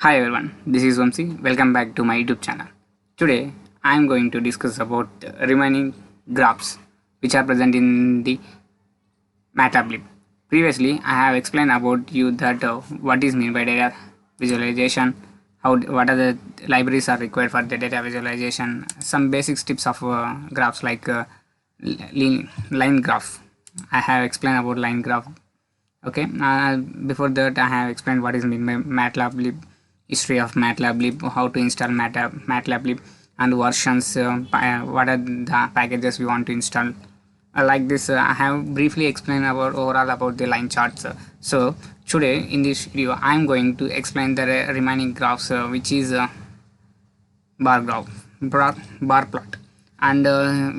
Hi everyone, this is Vamsi. Welcome back to my YouTube channel. Today I am going to discuss about remaining graphs which are present in the MATLAB. Previously I have explained about you that what is meant by data visualization, what are the libraries are required for the data visualization, some basic tips of graphs like line graph. I have explained about line graph. Okay, before that I have explained what is mean by MATLAB, history of MATLAB, how to install MATLAB, and versions, what are the packages we want to install. Like this, I have briefly explained about overall about the line charts. So today in this video, I am going to explain the remaining graphs, which is bar graph, bar plot, and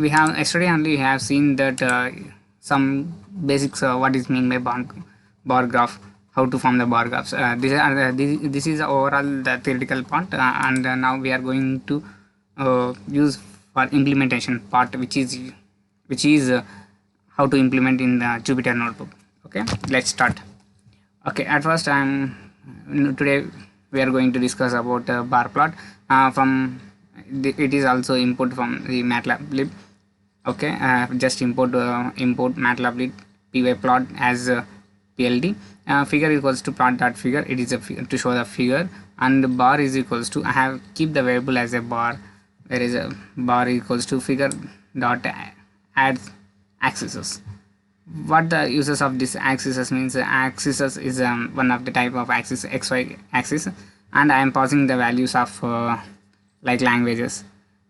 we have yesterday only have seen that some basics, what is mean by bar graph, how to form the bar graphs. This is overall the theoretical part, and now we are going to use for implementation part, which is how to implement in the Jupyter notebook. Okay, let's start. Okay, at first today we are going to discuss about bar plot from it is also input from the MATLAB. Okay, just import MATLAB py plot as pld. Figure equals to plot dot figure. It is to show the figure, and bar is equals to, I have keep the variable as a bar. There is a bar equals to figure dot add axes. What the uses of this axis means, axis is one of the type of axis, xy axis, and I am passing the values of like languages.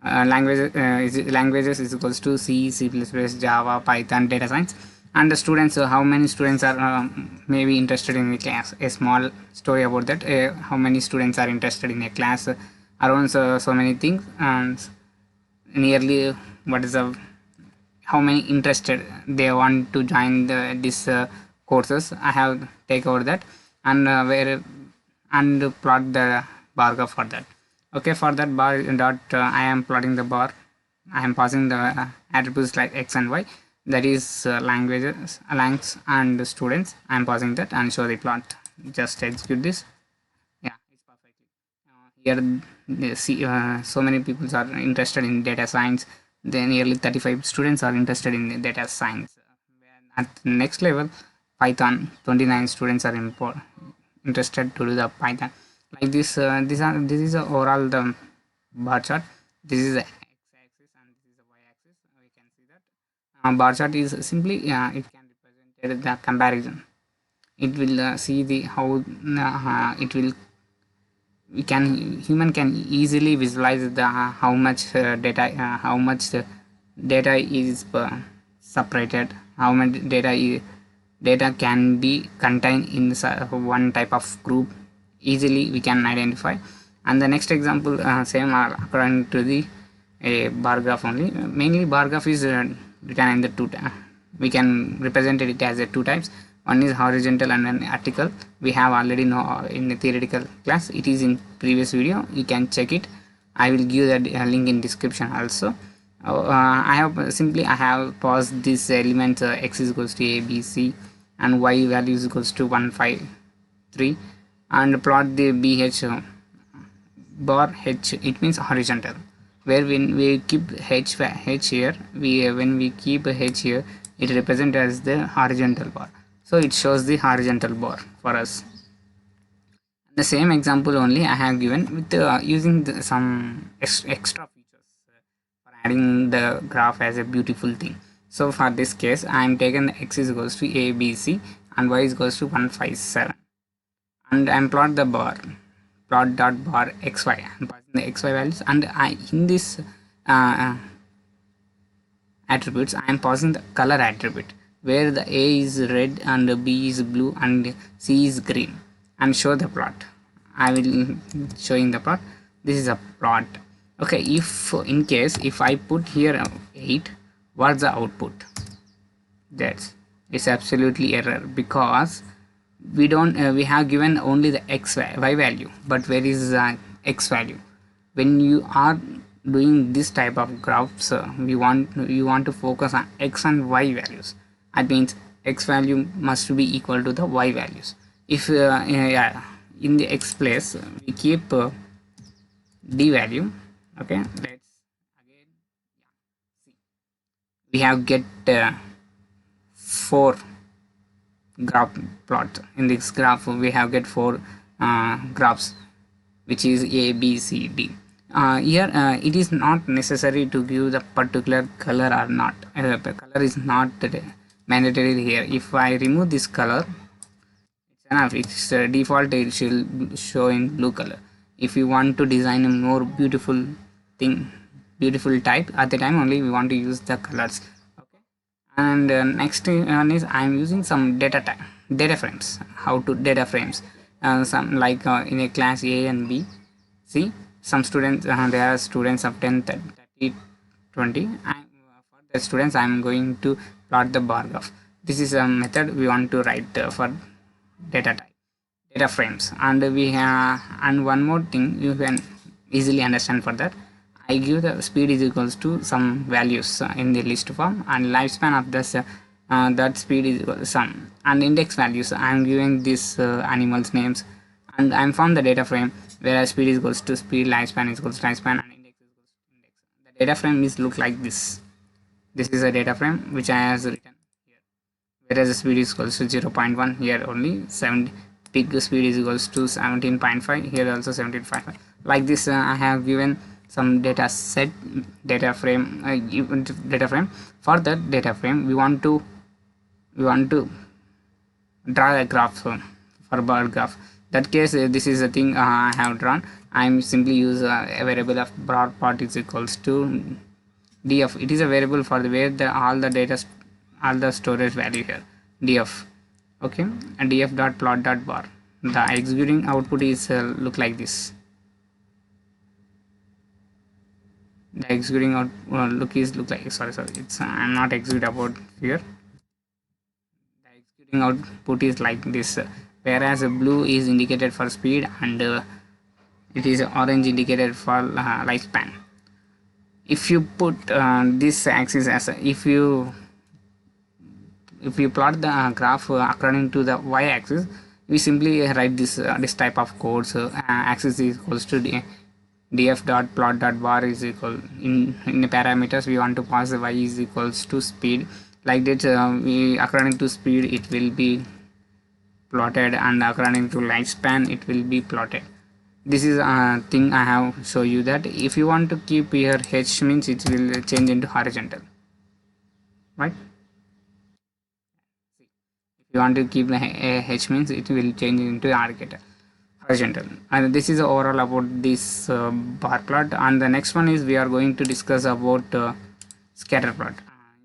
Languages is equals to C, C++, Java, Python, data science. And the students, how many students are maybe interested in the class, a small story about that, how many students are interested in a class, around so many things, and nearly what is the, how many interested they want to join this courses. I have take over that, and where and plot the bar graph for that. Okay, for that bar dot I am plotting the bar. I am passing the attributes like x and y, that is languages, langs, and students. I am passing that and show the plot. Just execute this. Yeah, it's perfectly here. See, so many people are interested in data science. Then nearly 35 students are interested in data science. At the next level, Python, 29 students are interested to do the Python. Like this, this is overall the bar chart. This is the x-axis and this is the y-axis. We can see that bar chart is simply it can represent the comparison. It will see the how it will, we can, human can easily visualize the how much data is separated, how much data can be contained in one type of group. Easily we can identify. And the next example, same according to the bar graph only. Mainly bar graph is written in the we can represent it as a two types. One is horizontal and an vertical. We have already know in the theoretical class. It is in previous video, you can check it. I will give that link in description also. I have paused this element, x is equals to a, b, c, and y value is equals to 1, 5, 3, and plot the bh bar h. It means horizontal, where when we keep h here, when we keep h here, it represents as the horizontal bar, so it shows the horizontal bar for us. The same example only I have given with using some extra features for adding the graph as a beautiful thing. So for this case, I am taken x is equals to a, b, c, and y is equals to 1, 5, 7, and I am plot the bar, plot dot bar xy. I am passing the xy values, and in this attributes, I am passing the color attribute, where the a is red and b is blue and c is green, and show the plot. I will showing the plot. This is a plot. Okay, if in case if I put here 8, what's the output? That's, it's absolutely error, because we don't we have given only the y value, but where is x value? When you are doing this type of graphs, you want to focus on x and y values. That means x value must be equal to the y values. If in the x place we keep d value. Okay, let's again see. We have get 4 graph plot. In this graph we have get 4 graphs, which is a b c d. Here it is not necessary to give the particular color or not. The color is not mandatory here. If I remove this color, it's enough. It's default, it will show in blue color. If you want to design a more beautiful thing, beautiful type, at the time only we want to use the colors. Okay, and next one is I'm using some data frames. How to data frames? Some like in a class A and B. See, some students, there are students of 10, 30, 20. For the students I'm going to plot the bar graph. This is a method we want to write for data frames. And we have, and one more thing you can easily understand. For that I give the speed is equals to some values in the list form, and lifespan of this that speed is equal to some, and index values I am giving this animals names, and I am from the data frame, whereas speed is equals to speed, lifespan is equals to lifespan, and index is equals to index. The data frame is look like this. This is a data frame which I has written here, whereas the speed is equals to 0.1. Here only 7 peak speed is equals to 17.5. Here also 17.5. Like this I have given some data set, data frame, data frame. For that data frame we want to draw a graph for bar graph. That case this is the thing I have drawn. I'm simply use a variable of bar part is equals to df. It is a variable for the where the all the storage value here, df. Okay, and df dot plot dot bar. The executing output is look like this. The executing out look like, sorry, it's I'm not execute about here. The executing output is like this, whereas blue is indicated for speed, and it is orange indicated for lifespan. If you put this axis as if you plot the graph according to the y-axis, we simply write this type of codes. Axis is equals to df dot plot dot bar is equal in the parameters we want to pass the y is equals to speed. Like that we according to speed it will be plotted, and according to lifespan it will be plotted. This is a thing I have show you, that if you want to keep here h means it will change into horizontal, right? If you want to keep the h means it will change into horizontal. And this is overall about this bar plot. And the next one is we are going to discuss about scatter plot.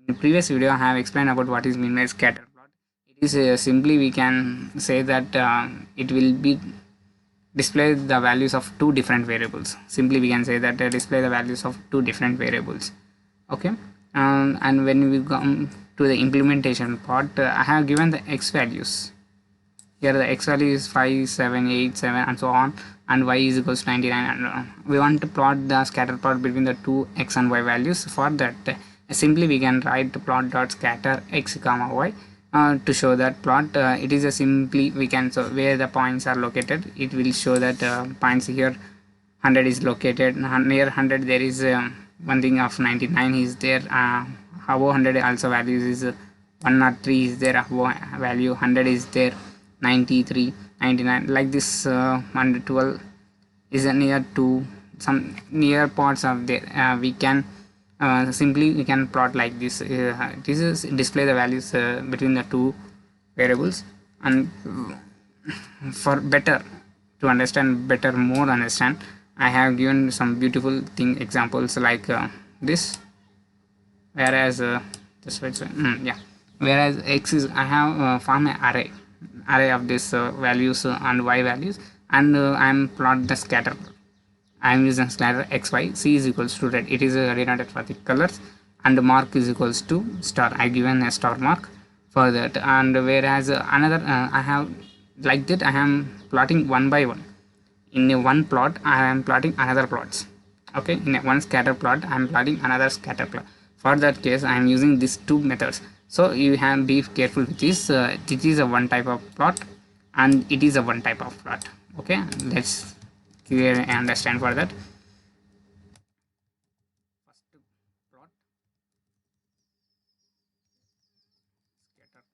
In the previous video I have explained about what is mean by scatter plot. It is simply we can say that it will be display the values of 2 different variables. Simply we can say that display the values of 2 different variables. Okay, and when we come to the implementation part, I have given the x values. Here the x value is 5, 7, 8, 7 and so on, and y is equals to 99, and we want to plot the scatter plot between the 2 x and y values. For that simply we can write plot dot scatter x comma y to show that plot. It is a simply we can, so where the points are located it will show that points here 100 is located near 100. There is one thing of 99 is there, above 100 also values is 103 is there, above value 100 is there, 93, 99, like this 112 is near to some near parts of there. We can simply we can plot like this. This is display the values between the 2 variables. And for better to understand, more understand, I have given some beautiful thing examples like this. Whereas just wait, yeah, whereas x is I have formed an array of this values and y values, and I am plot the scatter. I am using scatter xy. C is equals to red. It is denoted for the colors, and mark is equals to star. I given a star mark for that. And whereas another I have like that I am plotting one by one. In a one plot I am plotting another plots. Okay, in a one scatter plot I am plotting another scatter plot. For that case I am using these 2 methods. So you have be careful with this. This is a one type of plot, and it is a one type of plot. Okay, let's clear and understand for that. First plot, scatter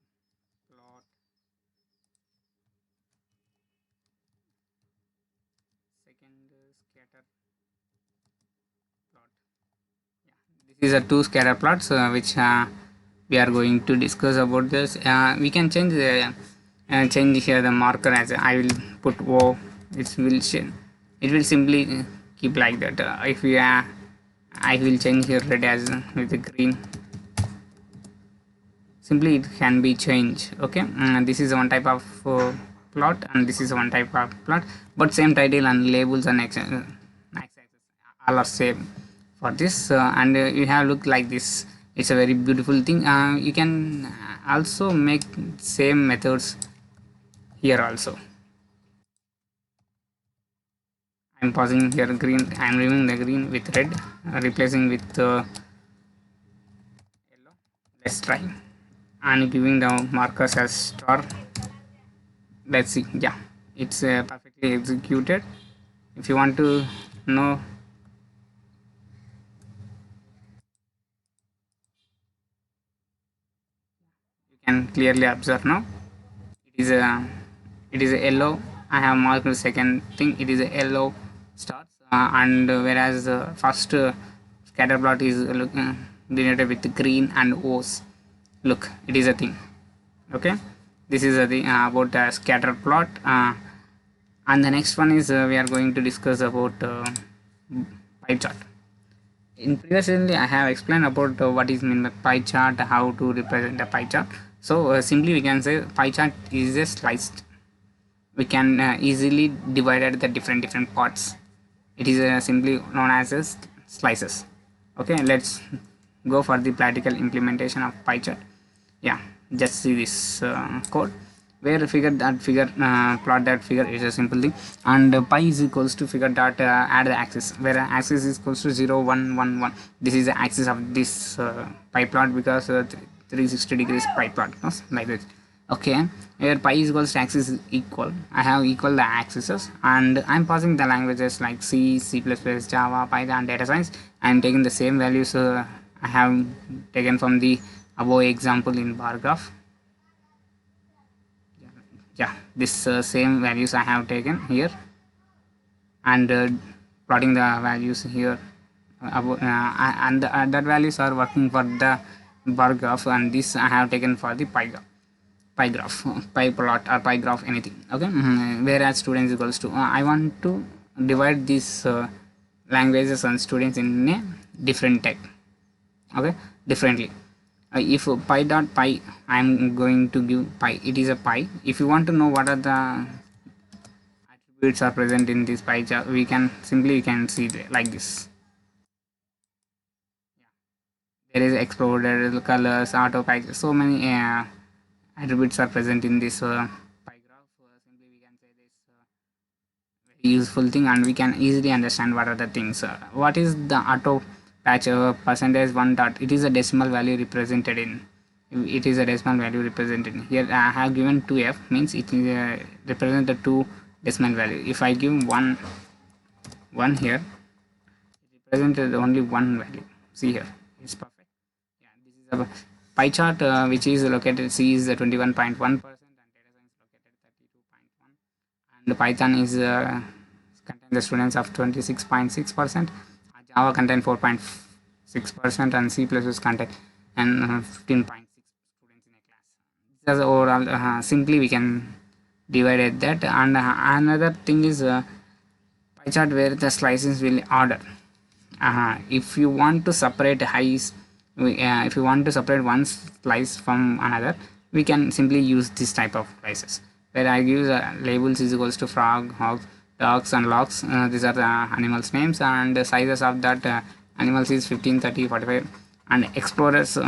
plot, second scatter plot. Yeah, this is a two scatter plots which we are going to discuss about this. We can change here the marker as I will put O. It will simply keep like that. If we I will change here red as with the green. Simply it can be changed. Okay, this is one type of plot, and this is one type of plot, but same title and labels and x-axis all are same for this. And you have look like this. It's a very beautiful thing. You can also make same methods here also. I'm pausing here green. I'm removing the green with red, replacing with yellow. Let's try. And giving the markers as star. Let's see. Yeah, it's perfectly executed. If you want to know, you can clearly observe now. It is a yellow. I have marked the second thing. It is a yellow stars, and whereas the first scatter plot is denoted with green and O's. Look, it is a thing. Okay, this is a thing about a scatter plot. And the next one is we are going to discuss about pie chart. In previously I have explained about what is mean by pie chart, how to represent a pie chart. So simply we can say pie chart is a sliced. We can easily divide the different parts. It is simply known as slices. Okay, let's go for the practical implementation of pie chart. Yeah, just see this code where figure plot that figure is a simple thing, and pi is equals to figure dot add the axis, where axis is equals to 0 1 1 1. This is the axis of this pi plot, because 360 degrees pi plot, no? Like this. Okay, here pi is equals to axis is equal. I have equal the axes, and I'm passing the languages like C, C++, Java, Python, data science. I'm taking the same values I have taken from the above example in bar graph. Yeah, this same values I have taken here, and plotting the values here and that values are working for the bar graph, and this I have taken for the pi graph, pi plot or pi graph, anything. Okay, whereas students equals to I want to divide these languages and students in a different type. Okay, differently. If pi dot pi, I'm going to give pi, it is a pi. If you want to know what are the attributes are present in this pie chart, we can see like this. There is exploded colors, auto pie, so many attributes are present in this pie graph. Simply we can say this very useful thing, and we can easily understand what are the things. What is the auto patch percentage 1 dot? It is a decimal value represented in. It is a decimal value represented here. I have given 2f, means it is represent the 2 decimal value. If I give 1 here, it represented only 1 value. See here, it's perfect. Yeah, this is a pie chart which is located. C is 21.1%, and data science located 32.1, and Python is contain the students of 26.6%. Java contain 4.6%, and C++ contain and 15.6 students in a class. This is overall. Simply we can divide that. And another thing is pie chart where the slices will order. If you want to separate if you want to separate one slice from another, we can simply use this type of slices, where I use labels is equals to frog, hogs, dogs, and logs. These are the animals names, and the sizes of that animals is 15, 30, 45. And explorers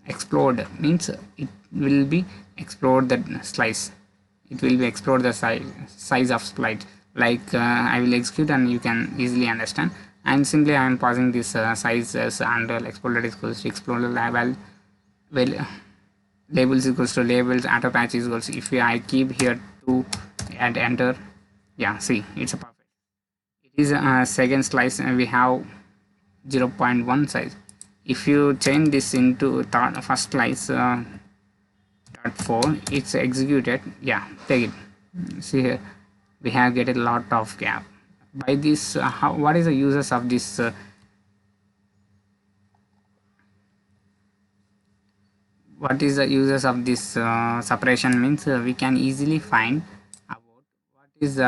explode means it will be explode that slice. It will be explode the size of slice. Like I will execute, and you can easily understand. And simply I am pausing this sizes, and exploded is equals to exploded label. Well, labels equals to labels, auto patch is equals to, if I keep here 2 and enter, Yeah, see, it's a perfect. It is a second slice and we have 0.1 size. If you change this into third first slice, third 4, it's executed. Yeah, take it. See here, we have get a lot of gap. By this, what is the uses of this? What is the uses of this separation means we can easily find about what is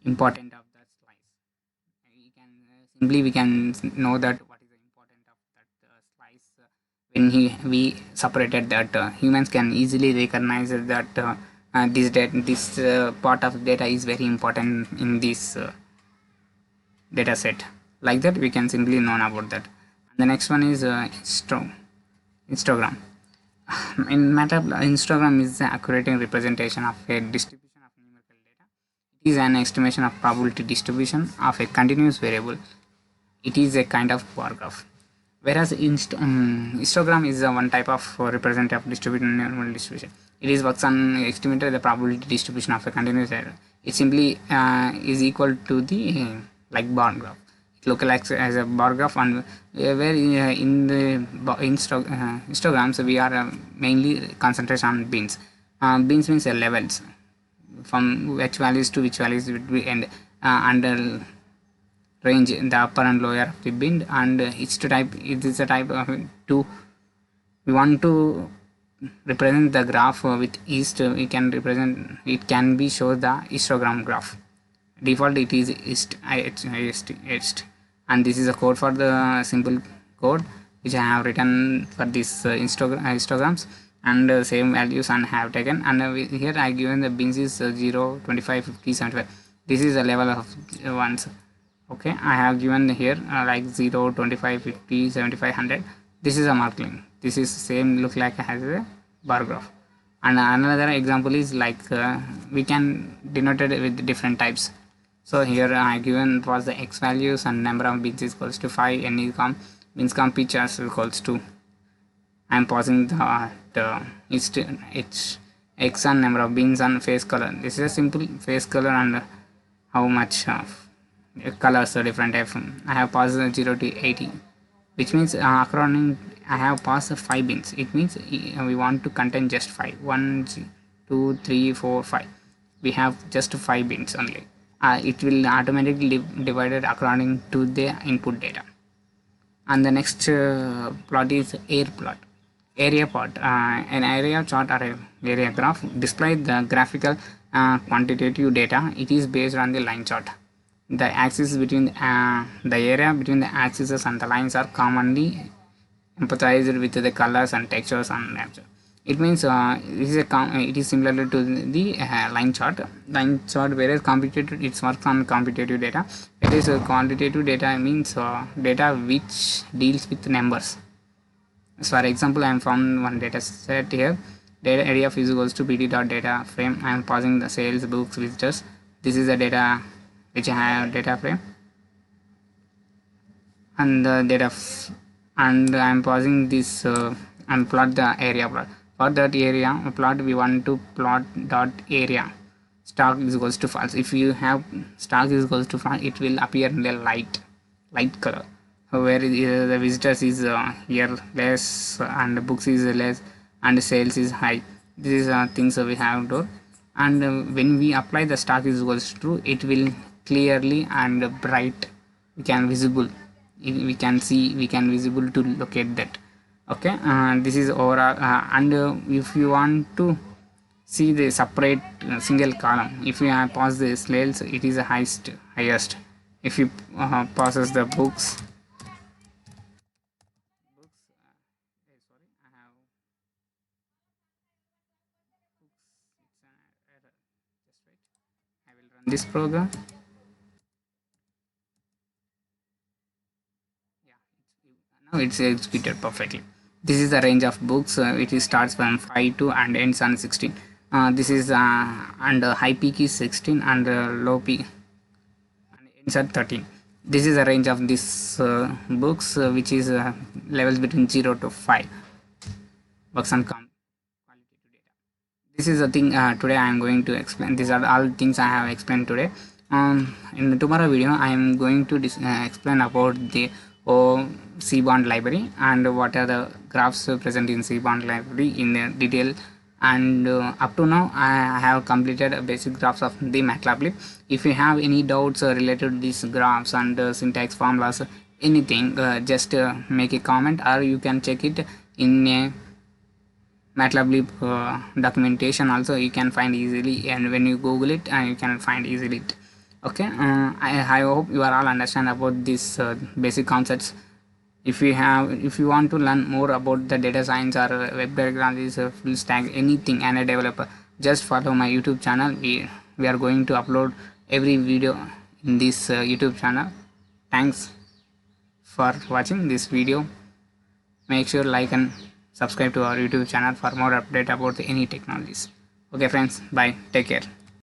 important of that slice. We can simply we can know that what is the important of that slice when we separated that humans can easily recognize that this part of data is very important in this data set. Like that we can simply know about that. And the next one is Instagram. In MATLAB, Instagram is the accurate representation of a distribution of numerical data. It is an estimation of probability distribution of a continuous variable. It is a kind of bar graph. Whereas histogram is one type of representative distributed normal distribution. It is works on estimated the probability distribution of a continuous error. It simply is equal to the like bar graph. It looks as a bar graph, and where in the histograms we are mainly concentrated on bins. Bins means levels from which values to which values it will end under range in the upper and lower of the bin, and each type it is a type of to we want to represent the graph with east. We can represent it can be show the histogram graph. Default it is east, and this is a code for the simple code which I have written for this histograms, and same values and have taken, and here I given the bins is 0, 25, 50, 75. This is a level of ones. Okay, I have given here like 0, 25, 50, 75, 100. This is a marking. This is same look like has a bar graph. And another example is like we can denote it with different types. So here I given was the x values and number of bits is equals to 5, n is means com pitch as equals to. I am pausing the it's x and number of bins and face color. This is a simple face color and how much colors are different. I have passed 0 to 80, which means according I have passed 5 bins. It means we want to contain just 5. 1, 2, 3, 4, 5. We have just 5 bins only. It will automatically divided according to the input data. And the next plot is air plot. Area plot. An area chart or a area graph display the graphical quantitative data. It is based on the line chart. The axis between the area between the axes and the lines are commonly empathized with the colors and textures and nature. It means it is similar to the line chart. Line chart, whereas computative it works on computative data. It is quantitative data means data which deals with numbers. So for example, I am from one data set here. Data area of is equals to pt dot data frame. I am pausing the sales, books, visitors. This is the data which I have data frame, and the data and I am pausing this and plot the area plot. For that area plot we want to plot dot area stock is equals to false. If you have stock is equals to false, it will appear in the light color, where the visitors is here less and books is less and sales is high. These are things we have to, and when we apply the stock is equals to true, it will clearly and bright we can visible, we can see, we can visible to locate that. Okay, this is overall and if you want to see the separate single column, if you have pause the sales, it is the highest. If you passes the books, sorry, I have books, it's an error. Just wait, I will run this program. Now it's executed perfectly. This is the range of books. It starts from 5 to and ends on 16. This is and high peak is 16 and low peak and ends at 13. This is the range of these books, which is levels between 0 to 5. Works on qualitative data. This is the thing today I am going to explain. These are all things I have explained today. In the tomorrow video I am going to explain about the CBOND library and what are the graphs present in CBOND library in detail. And up to now I have completed a basic graphs of the MATLAB. If you have any doubts related to these graphs and syntax formulas, anything, just make a comment, or you can check it in a MATLAB documentation also. You can find easily, and when you Google it you can find easily it. Okay, I hope you are all understand about these basic concepts. If you want to learn more about the data science or web technologies, full stack, anything, and a developer, just follow my YouTube channel. We are going to upload every video in this YouTube channel. Thanks for watching this video. Make sure like and subscribe to our YouTube channel for more update about any technologies. Okay friends, bye, take care.